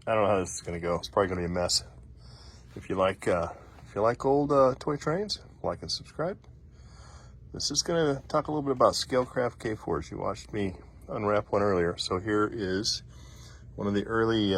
I don't know how this is going to go. It's probably going to be a mess. If you like old toy trains, like and subscribe. This is going to talk a little bit about Scalecraft K4s. You watched me unwrap one earlier. So here is one of the early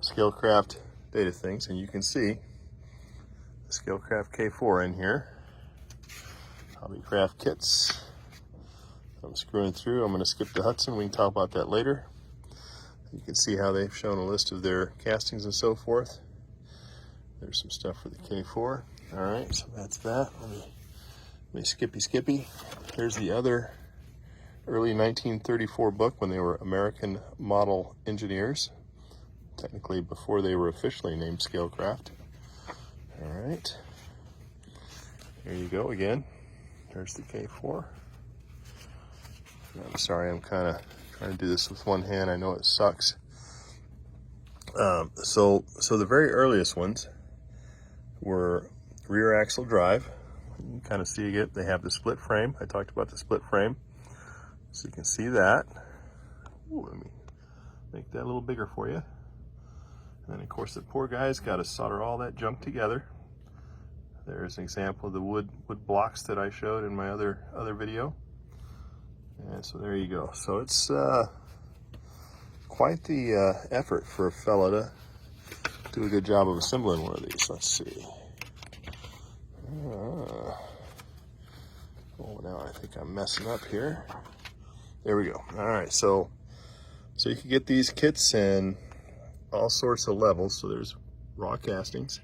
Scalecraft data things, and you can see the Scalecraft K4 in here. Hobbycraft kits. I'm screwing through. I'm going to skip to Hudson. We can talk about that later. You can see how they've shown a list of their castings and so forth. There's some stuff for the K4. All right, so that's that. Let me skippy. Here's the other early 1934 book when they were American Model Engineers, technically before they were officially named Scalecraft. All right, here you go again. There's the K4. I'm sorry, I'm kind of trying to do this with one hand. I know it sucks. So the very earliest ones were rear axle drive. You can kind of see it. They have the split frame. I talked about the split frame, so you can see that. Ooh, let me make that a little bigger for you. And then, of course, the poor guy's got to solder all that junk together. There's an example of the wood blocks that I showed in my other video. And so there you go. So it's quite the effort for a fella to do a good job of assembling one of these. Let's see. Oh, now I think I'm messing up here. There we go. All right, so you can get these kits in all sorts of levels. So there's raw castings.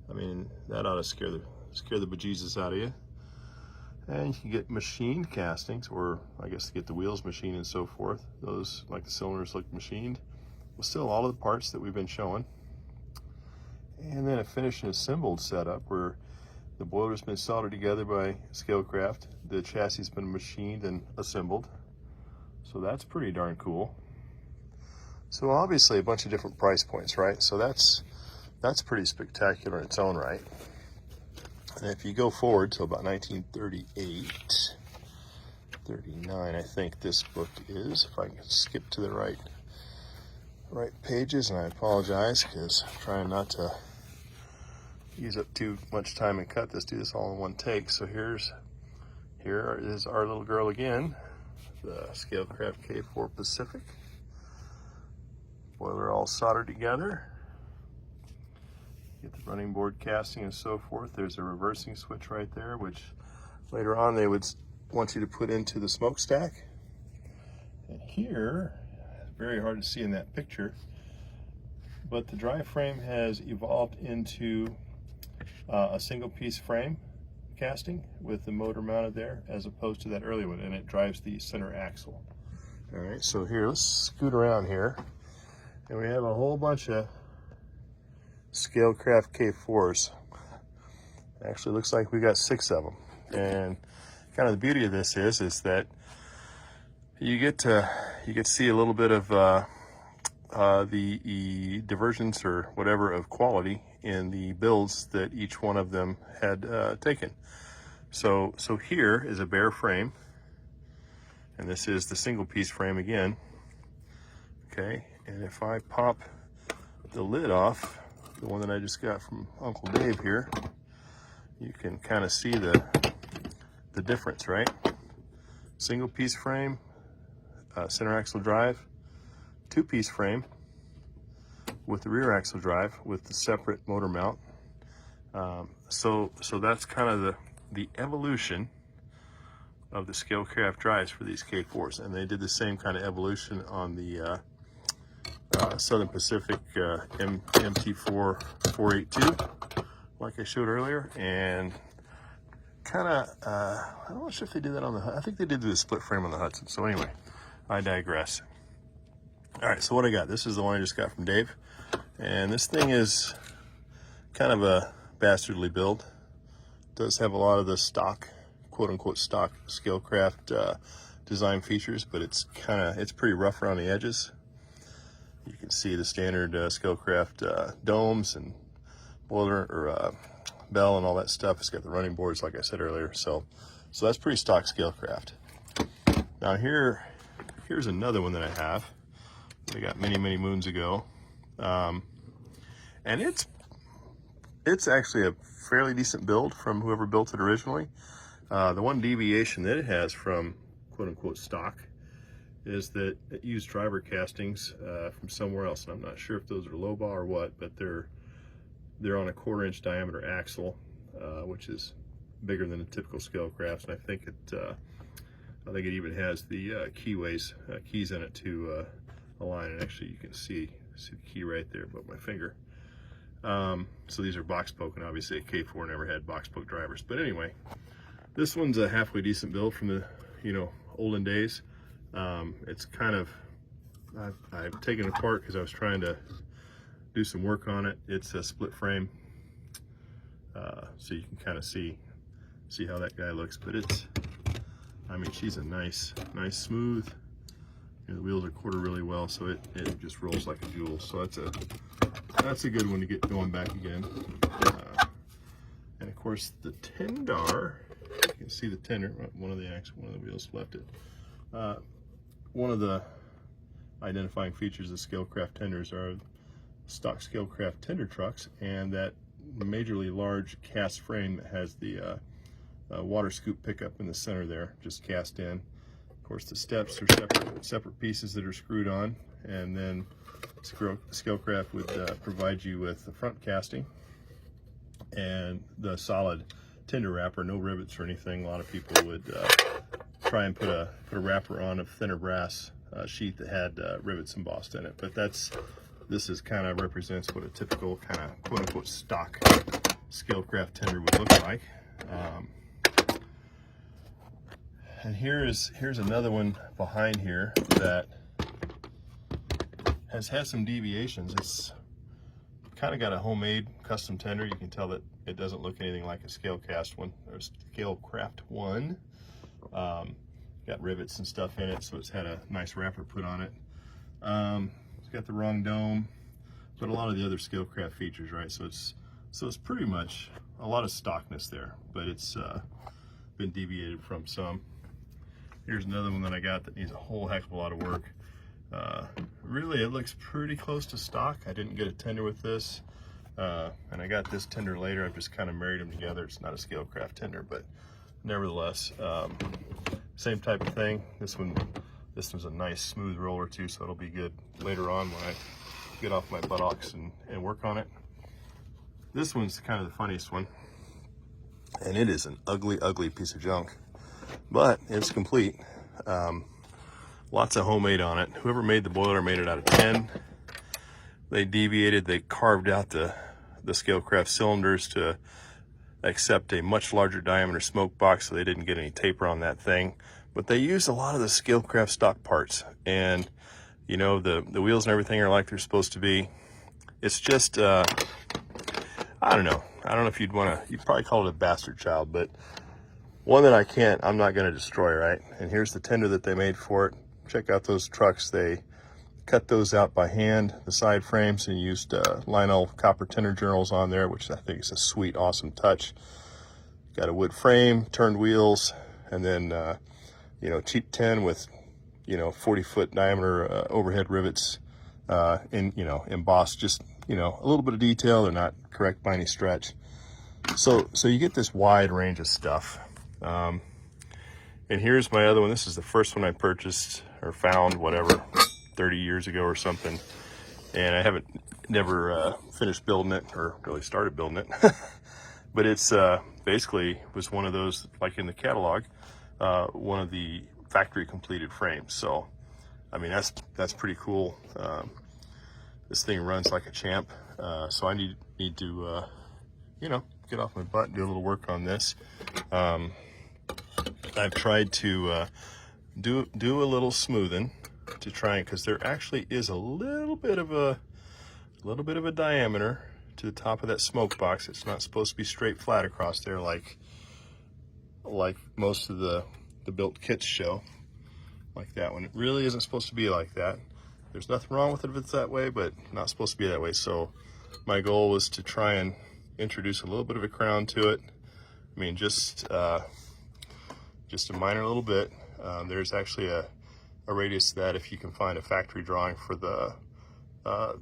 I mean, that ought to scare the bejesus out of you. And you can get machined castings, or I guess to get the wheels machined and so forth. Those, like the cylinders, look machined. Well, still all of the parts that we've been showing. And then a finished and assembled setup where the boiler's been soldered together by Scalecraft. The chassis has been machined and assembled. So that's pretty darn cool. So obviously a bunch of different price points, right? So that's pretty spectacular in its own right. And if you go forward to about 1938, 39, I think this book is, if I can skip to the right pages, and I apologize because I'm trying not to use up too much time and cut this, do this all in one take. So here is our little girl again, the Scalecraft K4 Pacific. Boiler all soldered together. Get the running board casting and so forth. There's a reversing switch right there, which later on they would want you to put into the smokestack. And here, very hard to see in that picture, but the drive frame has evolved into a single piece frame casting with the motor mounted there, as opposed to that early one, and it drives the center axle. All right, so here, let's scoot around here, and we have a whole bunch of Scalecraft K4s. Actually, looks like we got 6 of them. And kind of the beauty of this is that you get to see a little bit of the divergence or whatever of quality in the builds that each one of them had taken. So here is a bare frame, and this is the single piece frame again. Okay, and if I pop the lid off, the one that I just got from Uncle Dave here, you can kind of see the difference, right? Single piece frame, center axle drive, 2-piece frame with the rear axle drive with the separate motor mount. So that's kind of the evolution of the Scalecraft drives for these K4s, and they did the same kind of evolution on the Southern Pacific MT4 482, like I showed earlier, and kind of, I'm not sure if they did that on the, I think they did the split frame on the Hudson. So anyway, I digress. All right, so what I got, this is the one I just got from Dave, and this thing is kind of a bastardly build. It does have a lot of the stock, quote unquote stock Scalecraft design features, but it's pretty rough around the edges. You can see the standard Scalecraft domes and boiler or bell and all that stuff. It's got the running boards, like I said earlier. So that's pretty stock Scalecraft. Now here's another one that I have. they got many moons ago. And it's actually a fairly decent build from whoever built it originally. The one deviation that it has from quote-unquote stock is that it used driver castings from somewhere else, and I'm not sure if those are Loba or what, but they're on a 1/4 inch diameter axle, which is bigger than the typical Scalecrafts, and I think it even has the keys in it to align. And actually, you can see the key right there above my finger. So these are box poke, and obviously a K4 never had box poke drivers. But anyway, this one's a halfway decent build from the olden days. It's kind of, I've taken it apart because I was trying to do some work on it. It's a split frame, so you can kind of see how that guy looks. But it's, I mean, she's a nice smooth. The wheels are quartered really well, so it just rolls like a jewel. So that's a good one to get going back again. And of course the tender, you can see the tender. One of the wheels left it. One of the identifying features of Scalecraft tenders are stock Scalecraft tender trucks, and that majorly large cast frame that has the water scoop pickup in the center there, just cast in. Of course, the steps are separate pieces that are screwed on, and then Scalecraft would provide you with the front casting and the solid tender wrapper, no rivets or anything. A lot of people would try and put a wrapper on a thinner brass sheet that had rivets embossed in it, but this is kind of represents what a typical kind of quote-unquote stock Scalecraft tender would look like. And here's another one behind here that has had some deviations. It's kind of got a homemade custom tender. You can tell that it doesn't look anything like a Scalecraft one or Scalecraft one. Got rivets and stuff in it, so it's had a nice wrapper put on it. It's got the wrong dome, but a lot of the other Scalecraft features, right? So it's pretty much a lot of stockness there, but it's been deviated from some. Here's another one that I got that needs a whole heck of a lot of work. Really, it looks pretty close to stock. I didn't get a tender with this, and I got this tender later. I've just kind of married them together. It's not a Scalecraft tender, but nevertheless, same type of thing. This one's a nice smooth roller too, so it'll be good later on when I get off my buttocks and work on it. This one's kind of the funniest one, and it is an ugly piece of junk, but it's complete. Lots of homemade on it. Whoever made the boiler made it out of tin. They deviated, they carved out the Scalecraft cylinders to accept a much larger diameter smoke box, so they didn't get any taper on that thing. But they used a lot of the Scalecraft stock parts, and the wheels and everything are like they're supposed to be. It's just I don't know if you'd probably call it a bastard child, but one that I'm not going to destroy, right? And here's the tender that they made for it. Check out those trucks. They cut those out by hand, the side frames, and used Lionel copper tender journals on there, which I think is a sweet, awesome touch. Got a wood frame, turned wheels, and then cheap tin with 40-foot diameter overhead rivets embossed, just a little bit of detail. They're not correct by any stretch. So you get this wide range of stuff. And here's my other one. This is the first one I purchased or found, whatever, 30 years ago or something. And I never finished building it, or really started building it. But it's basically was one of those, like in the catalog, one of the factory completed frames. So, I mean, that's pretty cool. This thing runs like a champ. So I need to, get off my butt and do a little work on this. I've tried to do a little smoothing to try it, because there actually is a little bit of a diameter to the top of that smoke box. It's not supposed to be straight flat across there like most of the built kits show, like that one. It really isn't supposed to be like that. There's nothing wrong with it if it's that way, but not supposed to be that way. So my goal was to try and introduce a little bit of a crown to it. I mean, just a minor little bit. There's actually a a radius that, if you can find a factory drawing for the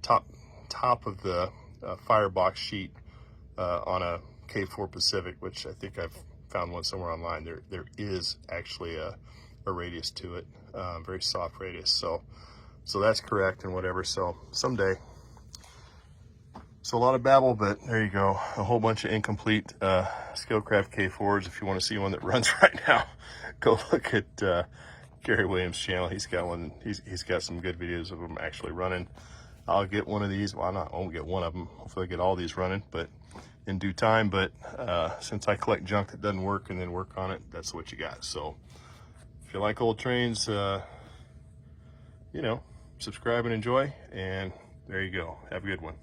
top of the firebox sheet on a K4 Pacific, which I think I've found one somewhere online, there is actually a radius to it, very soft radius. So that's correct and whatever. So someday. So a lot of babble, but there you go. A whole bunch of incomplete Scalecraft K4s. If you want to see one that runs right now, go look at Gary Williams' channel. He's got one. He's got some good videos of them actually running. I'll get one of these. Well, I won't get one of them. Hopefully I get all these running, but in due time. But since I collect junk that doesn't work and then work on it, that's what you got. So if you like old trains, you know, subscribe and enjoy. And there you go. Have a good one.